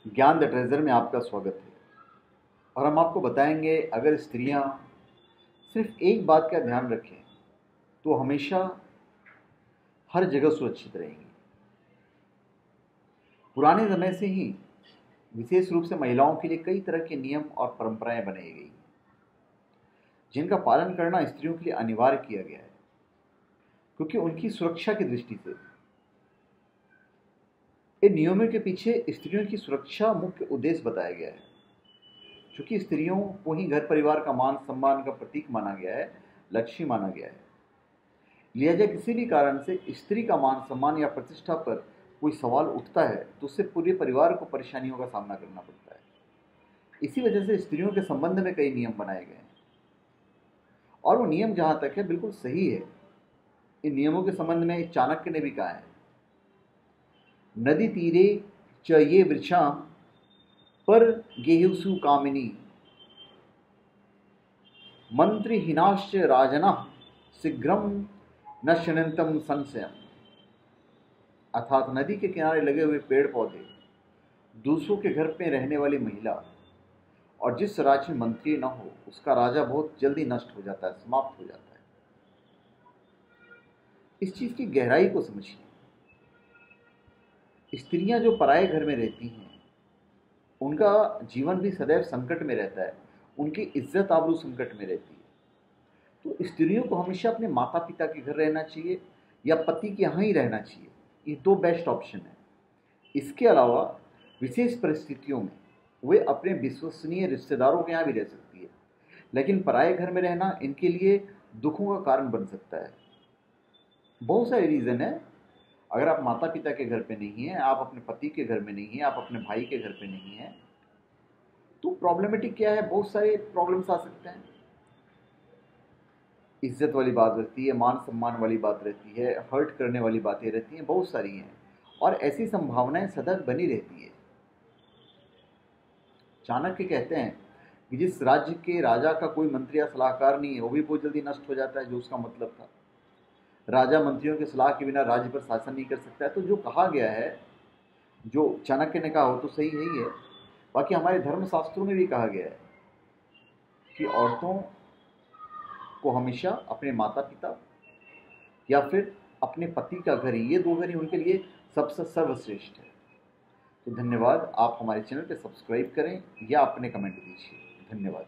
ज्ञान the treasure में आपका स्वागत है। और हम आपको बताएंगे, अगर स्त्रियां सिर्फ एक बात का ध्यान रखें तो हमेशा हर जगह सुरक्षित रहेंगी। पुराने समय से ही विशेष रूप से महिलाओं के लिए कई तरह के नियम और परंपराएं बनाई गई जिनका पालन करना स्त्रियों के लिए अनिवार्य किया गया है, क्योंकि उनकी सुरक्षा की दृष्टि से इन नियमों के पीछे स्त्रियों की सुरक्षा मुख्य उद्देश्य बताया गया है। चूंकि स्त्रियों को ही घर परिवार का मान सम्मान का प्रतीक माना गया है, लक्ष्मी माना गया है, लिहाजा किसी भी कारण से स्त्री का मान सम्मान या प्रतिष्ठा पर कोई सवाल उठता है तो उससे पूरे परिवार को परेशानियों का सामना करना पड़ता है। इसी वजह से स्त्रियों के संबंध में कई नियम बनाए गए हैं और वो नियम जहां तक है बिल्कुल सही है। इन नियमों के संबंध में चाणक्य ने भी कहा है, नदी तीरे च ये वृक्षां पर गेहुसु कामिनी मंत्रिहीनाश्च राजनः शीघ्रम न शृण्वन्तम संशयम्। अर्थात नदी के किनारे लगे हुए पेड़ पौधे, दूसरों के घर में रहने वाली महिला और जिस राज्य में मंत्री न हो उसका राजा बहुत जल्दी नष्ट हो जाता है, समाप्त हो जाता है। इस चीज की गहराई को समझिए। स्त्रियां जो पराये घर में रहती हैं उनका जीवन भी सदैव संकट में रहता है, उनकी इज्जत आबरू संकट में रहती है। तो स्त्रियों को हमेशा अपने माता पिता के घर रहना चाहिए या पति के यहाँ ही रहना चाहिए। ये दो बेस्ट ऑप्शन है। इसके अलावा विशेष परिस्थितियों में वे अपने विश्वसनीय रिश्तेदारों के यहाँ भी रह सकती है, लेकिन पराये घर में रहना इनके लिए दुखों का कारण बन सकता है। बहुत सारे रीज़न है। अगर आप माता पिता के घर पे नहीं हैं, आप अपने पति के घर में नहीं हैं, आप अपने भाई के घर पे नहीं हैं, तो प्रॉब्लमेटिक क्या है, बहुत सारे प्रॉब्लम्स आ सकते हैं। इज्जत वाली बात रहती है, मान सम्मान वाली बात रहती है, हर्ट करने वाली बातें रहती हैं, बहुत सारी हैं और ऐसी संभावनाएं सदैव बनी रहती है। चाणक्य कहते हैं कि जिस राज्य के राजा का कोई मंत्री या सलाहकार नहीं है वो भी बहुत जल्दी नष्ट हो जाता है, जो उसका मतलब था। राजा मंत्रियों की सलाह के बिना राज्य पर शासन नहीं कर सकता है। तो जो कहा गया है, जो चाणक्य ने कहा हो तो सही है ही है। बाकी हमारे धर्मशास्त्रों में भी कहा गया है कि औरतों को हमेशा अपने माता पिता या फिर अपने पति का घर ही, ये दो घर ही उनके लिए सबसे सर्वश्रेष्ठ है। तो धन्यवाद। आप हमारे चैनल पे सब्सक्राइब करें या अपने कमेंट दीजिए। धन्यवाद।